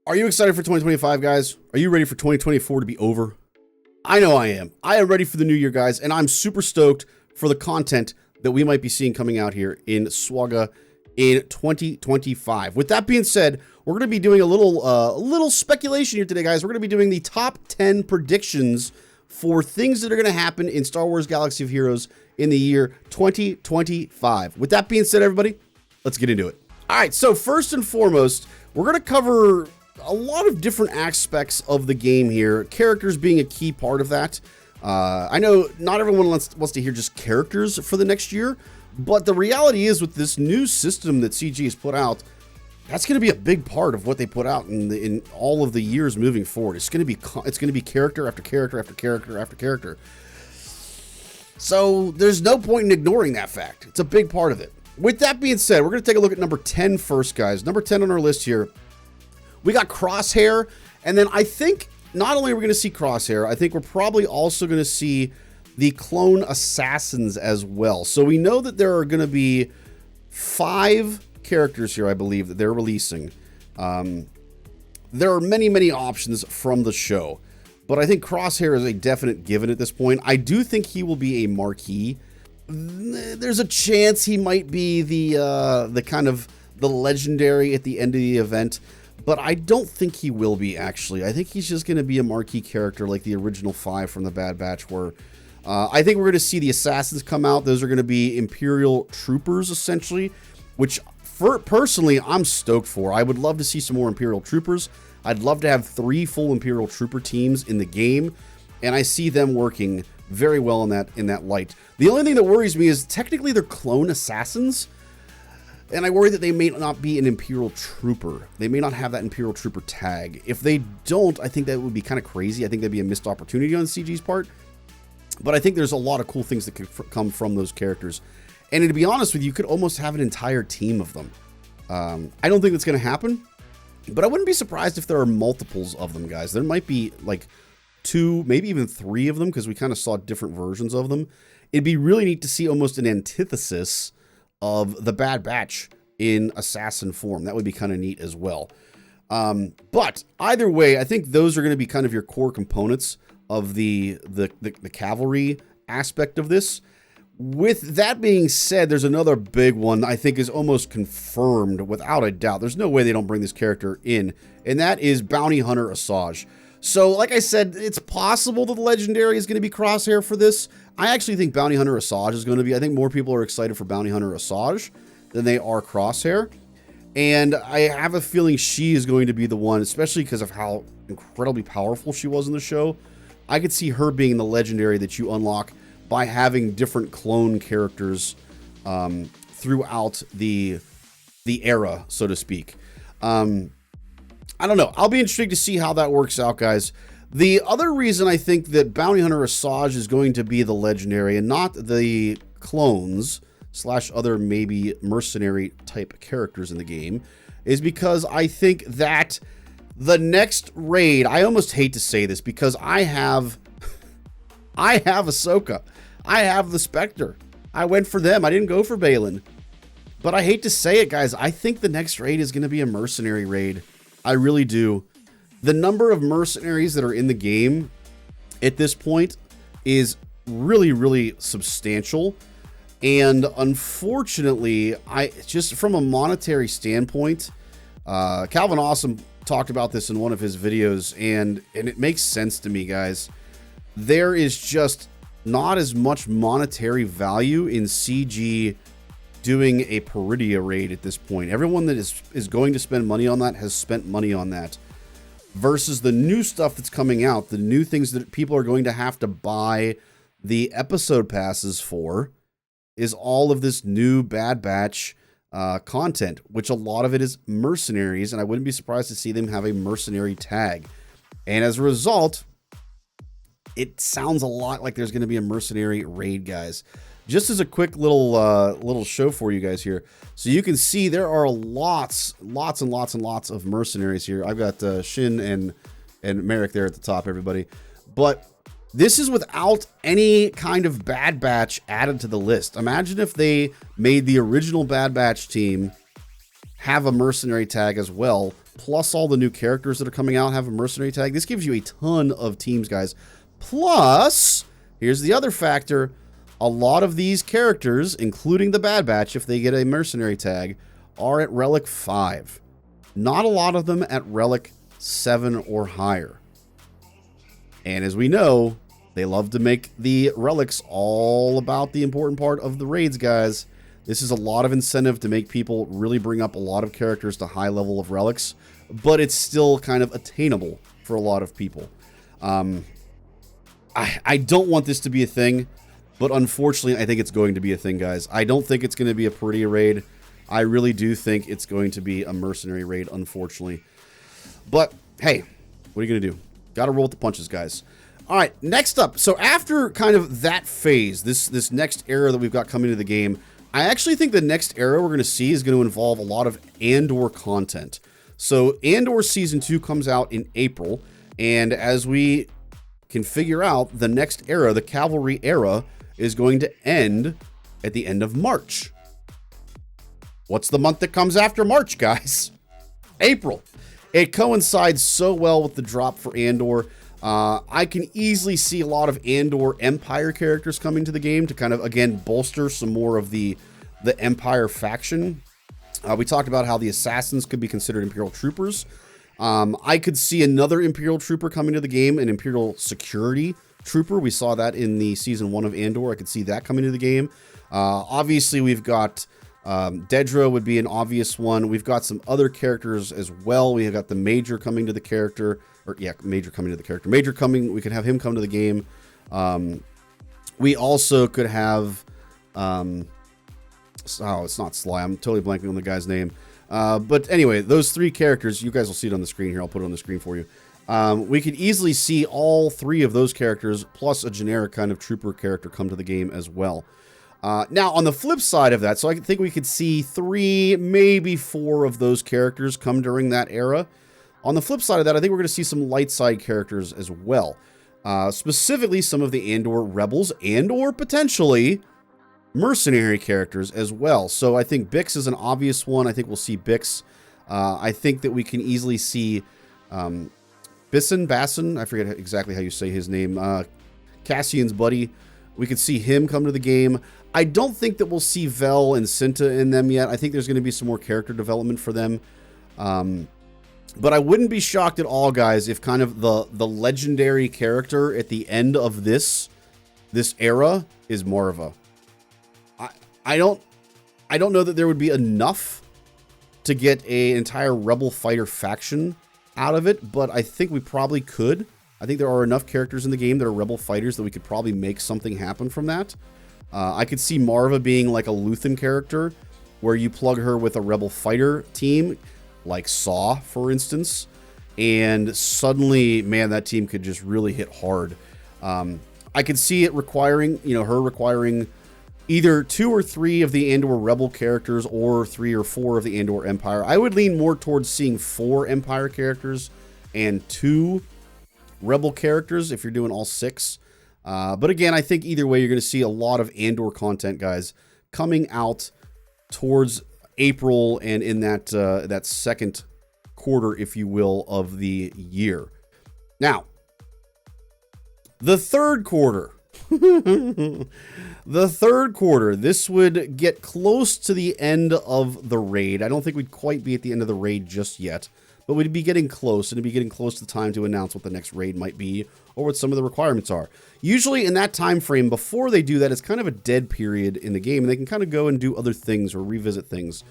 Are you excited for 2025, guys? Are you ready for 2024 to be over? I know I am. I am ready for the new year, guys, and I'm super stoked for the content that we might be seeing coming out here in SWGOH in 2025. With that being said, we're going to be doing a little speculation here today, guys. We're going to be doing the top 10 predictions for things that are going to happen in Star Wars Galaxy of Heroes in the year 2025. With that being said, everybody, let's get into it. All right, so first and foremost, we're going to cover a lot of different aspects of the game here, characters being a key part of that. I know not everyone wants to hear just characters for the next year, but the reality is with this new system that CG has put out, that's going to be a big part of what they put out in all of the years moving forward. It's going to be character after character after character after character. So there's no point in ignoring that fact. It's a big part of it. With that being said, we're going to take a look at number 10 first, guys. Number 10 on our list here. We got Crosshair, and then I think not only are we going to see Crosshair, I think we're probably also going to see the clone assassins as well. So we know that there are going to be 5 characters here, I believe, that they're releasing. There are many options from the show, but I think Crosshair is a definite given at this point. I do think he will be a marquee. There's a chance he might be the kind of the legendary at the end of the event, but I don't think he will be, actually. I think he's just going to be a marquee character like the original 5 from the Bad Batch were. I think we're going to see the assassins come out. Those are going to be Imperial troopers, essentially, which personally I'm stoked for. I would love to see some more Imperial troopers. I'd love to have 3 full Imperial trooper teams in the game, and I see them working very well in that light. The only thing that worries me is technically they're clone assassins, and I worry that they may not be an Imperial Trooper. They may not have that Imperial Trooper tag. If they don't, I think that would be kind of crazy. I think that'd be a missed opportunity on CG's part. But I think there's a lot of cool things that could come from those characters. And to be honest with you, you could almost have an entire team of them. I don't think that's going to happen, but I wouldn't be surprised if there are multiples of them, guys. There might be like 2, maybe even 3 of them, because we kind of saw different versions of them. It'd be really neat to see almost an antithesis of the Bad Batch in assassin form. That would be kind of neat as well. But either way, I think those are going to be kind of your core components of the cavalry aspect of this. With that being said, there's another big one I think is almost confirmed without a doubt. There's no way they don't bring this character in, and that is Bounty Hunter Asajj. So, like I said, it's possible that the Legendary is going to be Crosshair for this. I actually think Bounty Hunter Asajj is going to be... I think more people are excited for Bounty Hunter Asajj than they are Crosshair. And I have a feeling she is going to be the one, especially because of how incredibly powerful she was in the show. I could see her being the Legendary that you unlock by having different clone characters throughout the era, so to speak. I don't know. I'll be intrigued to see how that works out, guys. The other reason I think that Bounty Hunter Asajj is going to be the Legendary and not the clones / other maybe mercenary type characters in the game is because I think that the next raid, I almost hate to say this because I have Ahsoka. I have the Spectre. I went for them. I didn't go for Baylan. But I hate to say it, guys. I think the next raid is going to be a mercenary raid. I really do. The number of mercenaries that are in the game at this point is really substantial. And unfortunately, just from a monetary standpoint, Calvin Awesome talked about this in one of his videos, and it makes sense to me, guys. There is just not as much monetary value in CG doing a Peridia raid at this point. Everyone that is going to spend money on that has spent money on that. Versus the new stuff that's coming out, the new things that people are going to have to buy the episode passes for, is all of this new Bad Batch content, which a lot of it is mercenaries, and I wouldn't be surprised to see them have a mercenary tag. And as a result, it sounds a lot like there's going to be a mercenary raid, guys. Just as a quick little show for you guys here, so you can see there are lots of mercenaries here. I've got Shin and Merrick there at the top, everybody. But this is without any kind of Bad Batch added to the list. Imagine if they made the original Bad Batch team have a mercenary tag as well, plus all the new characters that are coming out have a mercenary tag. This gives you a ton of teams, guys. Plus, here's the other factor. A lot of these characters, including the Bad Batch, if they get a mercenary tag, are at Relic 5. Not a lot of them at Relic 7 or higher. And as we know, they love to make the relics all about the important part of the raids, guys. This is a lot of incentive to make people really bring up a lot of characters to high level of relics, but it's still kind of attainable for a lot of people. I don't want this to be a thing, but unfortunately, I think it's going to be a thing, guys. I don't think it's going to be a pretty raid. I really do think it's going to be a mercenary raid, unfortunately. But, hey, what are you going to do? Got to roll with the punches, guys. All right, next up. So after kind of that phase, this next era that we've got coming to the game, I actually think the next era we're going to see is going to involve a lot of Andor content. So Andor Season 2 comes out in April, and as we can figure out, the next era, the Cavalry era, is going to end at the end of March. What's the month that comes after March, guys? April. It coincides so well with the drop for Andor. I can easily see a lot of Andor Empire characters coming to the game to kind of, again, bolster some more of the Empire faction. We talked about how the assassins could be considered Imperial troopers. I could see another Imperial trooper coming to the game, an Imperial security trooper. We saw that in the Season 1 of Andor. I could see that coming to the game. Obviously, we've got Dedra would be an obvious one. We've got some other characters as well. We have got the Major coming to the character. Major coming to the character. Major coming, we could have him come to the game. We also could have, it's not Sly. I'm totally blanking on the guy's name. But anyway, those three characters, you guys will see it on the screen here. I'll put it on the screen for you. We could easily see all three of those characters, plus a generic kind of trooper character come to the game as well. Now, on the flip side of that, so I think we could see 3, maybe 4 of those characters come during that era. On the flip side of that, I think we're going to see some light side characters as well. Specifically, some of the Andor rebels and/or potentially mercenary characters as well. So I think Bix is an obvious one. I think we'll see Bix. I think that we can easily see Basson, I forget exactly how you say his name, Cassian's buddy. We could see him come to the game. I don't think that we'll see Vel and Cinta in them yet. I think there's going to be some more character development for them. But I wouldn't be shocked at all, guys, if kind of the legendary character at the end of this era is Marva. I don't know that there would be enough to get an entire Rebel fighter faction out of it, but I think we probably could. I think there are enough characters in the game that are Rebel fighters that we could probably make something happen from that. I could see Marva being like a Luthen character, where you plug her with a Rebel fighter team, like Saw, for instance, and suddenly, man, that team could just really hit hard. I could see it requiring, her requiring either 2 or 3 of the Andor Rebel characters or 3 or 4 of the Andor Empire. I would lean more towards seeing 4 Empire characters and 2 Rebel characters if you're doing all 6. But again, I think either way, you're going to see a lot of Andor content, guys, coming out towards April and in that second quarter, if you will, of the year. Now, the third quarter. The third quarter, this would get close to the end of the raid. I don't think we'd quite be at the end of the raid just yet, but we'd be getting close, and it'd be getting close to the time to announce what the next raid might be or what some of the requirements are. Usually in that time frame, before they do that, it's kind of a dead period in the game, and they can kind of go and do other things or revisit things.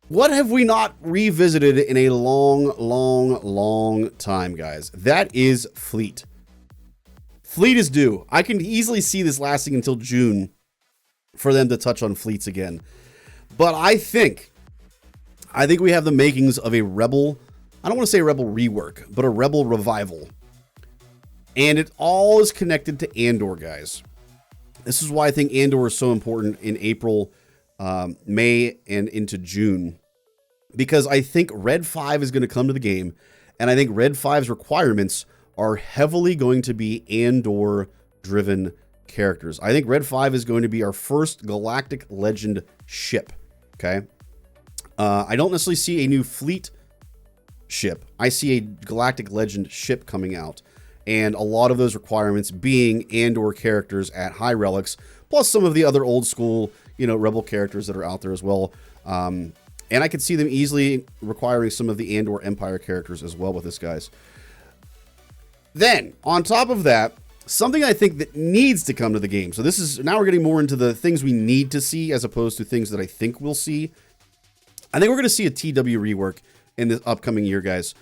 What have we not revisited in a long time, guys? That is Fleet. Fleet is due. I can easily see this lasting until June for them to touch on fleets again. But I think we have the makings of a Rebel, I don't want to say a Rebel rework, but a Rebel revival. And it all is connected to Andor, guys. This is why I think Andor is so important in April, May, and into June. Because I think Red 5 is going to come to the game, and I think Red 5's requirements are heavily going to be Andor-driven characters. I think Red 5 is going to be our first Galactic Legend ship, okay? I don't necessarily see a new fleet ship. I see a Galactic Legend ship coming out, and a lot of those requirements being Andor characters at high relics, plus some of the other old school, you know, Rebel characters that are out there as well. And I could see them easily requiring some of the Andor Empire characters as well with this, guys. Then, on top of that, something I think that needs to come to the game. So this is, now we're getting more into the things we need to see as opposed to things that I think we'll see. I think we're going to see a TW rework in this upcoming year, guys.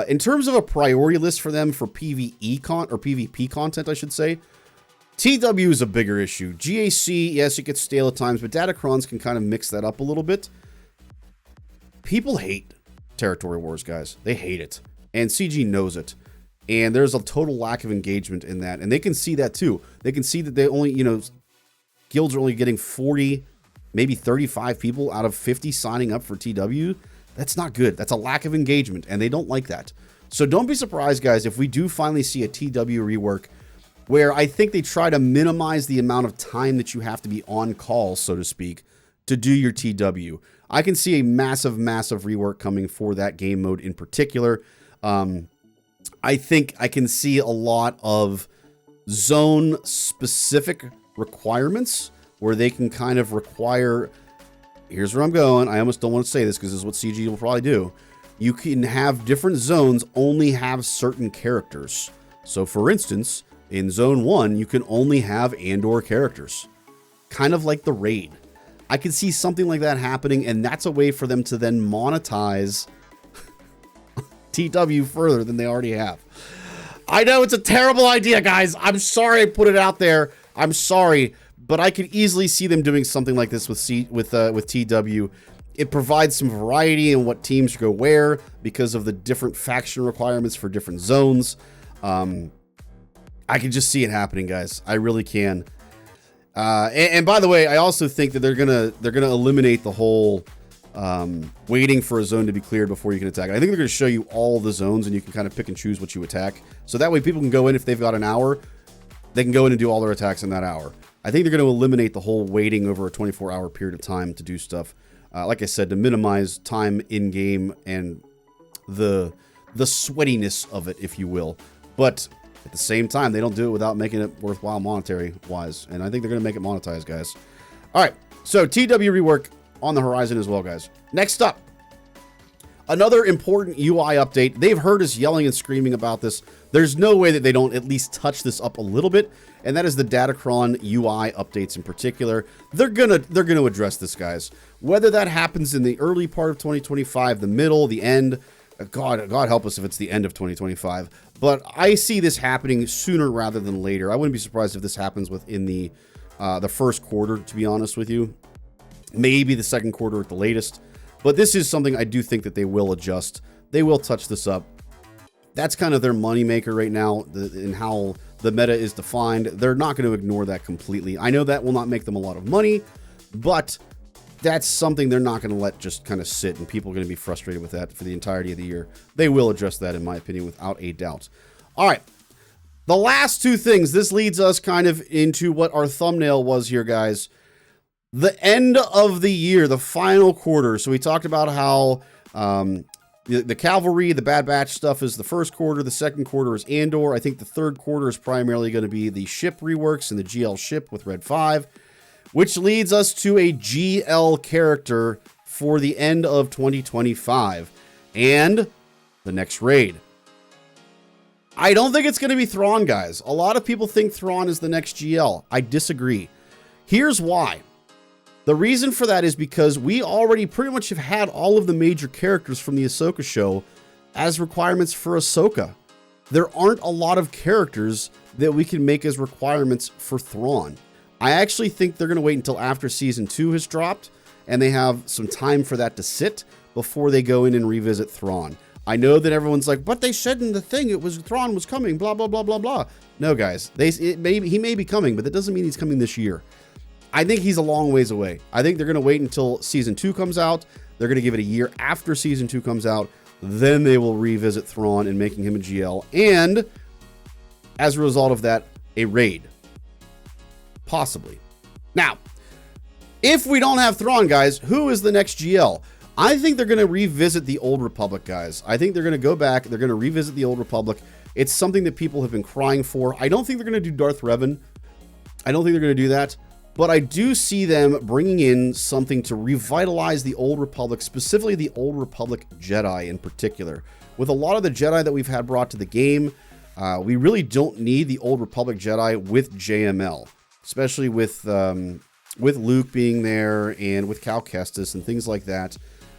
In terms of a priority list for them for PvP content, I should say, TW is a bigger issue. GAC, yes, it gets stale at times, but Datacrons can kind of mix that up a little bit. People hate territory wars, guys. They hate it. And CG knows it. And there's a total lack of engagement in that. And they can see that too. They can see that they only, you know, guilds are only getting 40, maybe 35 people out of 50 signing up for TW. That's not good. That's a lack of engagement. And they don't like that. So don't be surprised, guys, if we do finally see a TW rework where I think they try to minimize the amount of time that you have to be on call, so to speak, to do your TW. I can see a massive, massive rework coming for that game mode in particular. I think I can see a lot of zone-specific requirements where they can kind of require... Here's where I'm going. I almost don't want to say this because this is what CG will probably do. You can have different zones only have certain characters. So, for instance, in Zone 1, you can only have Andor characters. Kind of like the raid. I can see something like that happening, and that's a way for them to then monetize TW further than they already have. I know it's a terrible idea, guys. I'm sorry I put it out there. I'm sorry, but I could easily see them doing something like this with TW. It provides some variety in what teams go where because of the different faction requirements for different zones. I can just see it happening, guys. I really can. And by the way, I also think that they're gonna eliminate the whole waiting for a zone to be cleared before you can attack. I think they're gonna show you all the zones and you can kind of pick and choose what you attack. So that way people can go in if they've got an hour, they can go in and do all their attacks in that hour. I think they're going to eliminate the whole waiting over a 24-hour period of time to do stuff. Like I said, to minimize time in game and the sweatiness of it, if you will. But at the same time, they don't do it without making it worthwhile monetary-wise. And I think they're going to make it monetized, guys. All right, so TW rework on the horizon as well, guys. Next up, another important UI update. They've heard us yelling and screaming about this. There's no way that they don't at least touch this up a little bit, and that is the Datacron UI updates in particular. They're gonna address this, guys. Whether that happens in the early part of 2025, the middle, the end, God help us if it's the end of 2025. But I see this happening sooner rather than later. I wouldn't be surprised if this happens within the first quarter, to be honest with you. Maybe the second quarter at the latest. But this is something I do think that they will adjust. They will touch this up. That's kind of their moneymaker right now in how the meta is defined. They're not going to ignore that completely. I know that will not make them a lot of money, but that's something they're not going to let just kind of sit, and people are going to be frustrated with that for the entirety of the year. They will address that, in my opinion, without a doubt. All right. The last two things, this leads us kind of into what our thumbnail was here, guys. The end of the year, the final quarter. So we talked about how the cavalry, the Bad Batch stuff is the first quarter. The second quarter is Andor. I think the third quarter is primarily going to be the ship reworks and the GL ship with Red 5, which leads us to a GL character for the end of 2025 and the next raid. I don't think it's going to be Thrawn, guys. A lot of people think Thrawn is the next GL. I disagree. Here's why. The reason for that is because we already pretty much have had all of the major characters from the Ahsoka show as requirements for Ahsoka. There aren't a lot of characters that we can make as requirements for Thrawn. I actually think they're going to wait until after Season 2 has dropped and they have some time for that to sit before they go in and revisit Thrawn. I know that everyone's like, but they said in the thing it was Thrawn was coming, blah, blah, blah, blah, blah. No, guys, he may be coming, but that doesn't mean he's coming this year. I think he's a long ways away. I think they're going to wait until Season 2 comes out. They're going to give it a year after Season 2 comes out. Then they will revisit Thrawn and making him a GL. And as a result of that, a raid. Possibly. Now, if we don't have Thrawn, guys, who is the next GL? I think they're going to revisit the Old Republic, guys. I think they're going to go back. They're going to revisit the Old Republic. It's something that people have been crying for. I don't think they're going to do Darth Revan. I don't think they're going to do that. But I do see them bringing in something to revitalize the Old Republic, specifically the Old Republic Jedi in particular. With a lot of the Jedi that we've had brought to the game, we really don't need the Old Republic Jedi with JML, especially with Luke being there and with Cal Kestis and things like that.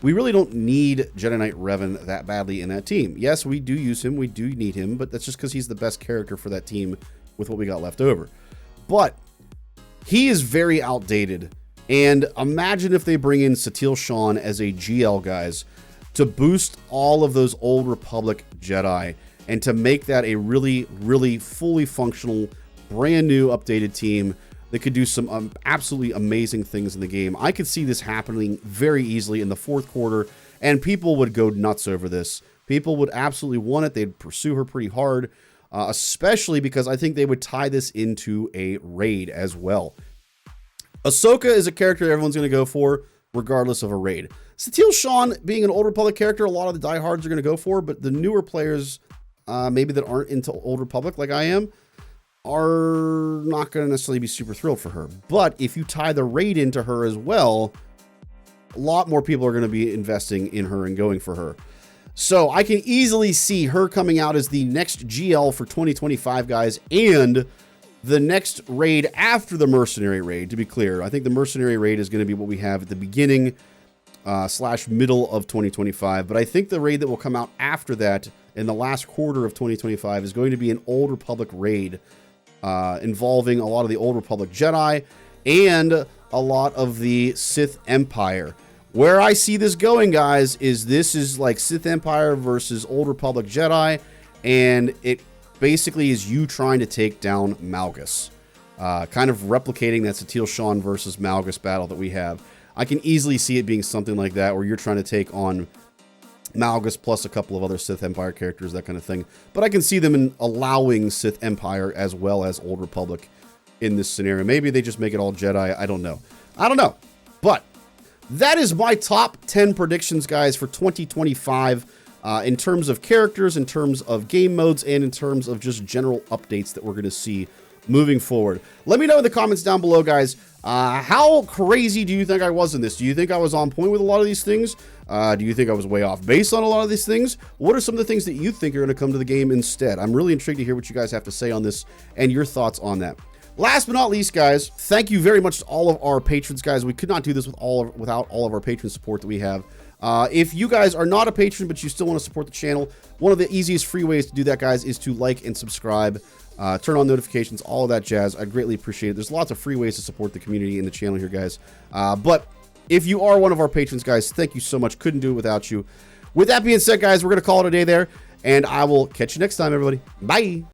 We really don't need Jedi Knight Revan that badly in that team. Yes, we do use him. We do need him, but that's just because he's the best character for that team with what we got left over. But he is very outdated. And imagine if they bring in Satele Shan as a GL, guys, to boost all of those Old Republic Jedi and to make that a really, really fully functional, brand new, updated team that could do some absolutely amazing things in the game. I could see this happening very easily in the fourth quarter, and people would go nuts over this. People would absolutely want it. They'd pursue her pretty hard, especially because I think they would tie this into a raid as well. Ahsoka is a character everyone's going to go for, regardless of a raid. Satele Shan, being an Old Republic character, a lot of the diehards are going to go for, but the newer players, maybe that aren't into Old Republic like I am, are not going to necessarily be super thrilled for her. But if you tie the raid into her as well, a lot more people are going to be investing in her and going for her. So I can easily see her coming out as the next GL for 2025, guys, and the next raid after the Mercenary raid, to be clear. I think the Mercenary raid is going to be what we have at the beginning / middle of 2025. But I think the raid that will come out after that in the last quarter of 2025 is going to be an Old Republic raid involving a lot of the Old Republic Jedi and a lot of the Sith Empire. Where I see this going, guys, is this is like Sith Empire versus Old Republic Jedi, and it basically is you trying to take down Malgus. Kind of replicating that Satele Shan versus Malgus battle that we have. I can easily see it being something like that, where you're trying to take on Malgus plus a couple of other Sith Empire characters, that kind of thing. But I can see them allowing Sith Empire as well as Old Republic in this scenario. Maybe they just make it all Jedi. I don't know. But that is my top 10 predictions, guys, for 2025 in terms of characters, in terms of game modes, and in terms of just general updates that we're going to see moving forward. Let me know in the comments down below, guys, how crazy do you think I was in this? Do you think I was on point with a lot of these things? Do you think I was way off base on a lot of these things? What are some of the things that you think are going to come to the game instead? I'm really intrigued to hear what you guys have to say on this and your thoughts on that. Last but not least, guys, thank you very much to all of our patrons, guys. We could not do this without all of our patron support that we have. If you guys are not a patron, but you still want to support the channel, one of the easiest free ways to do that, guys, is to like and subscribe, turn on notifications, all of that jazz. I greatly appreciate it. There's lots of free ways to support the community and the channel here, guys. But if you are one of our patrons, guys, thank you so much. Couldn't do it without you. With that being said, guys, we're going to call it a day there, and I will catch you next time, everybody. Bye.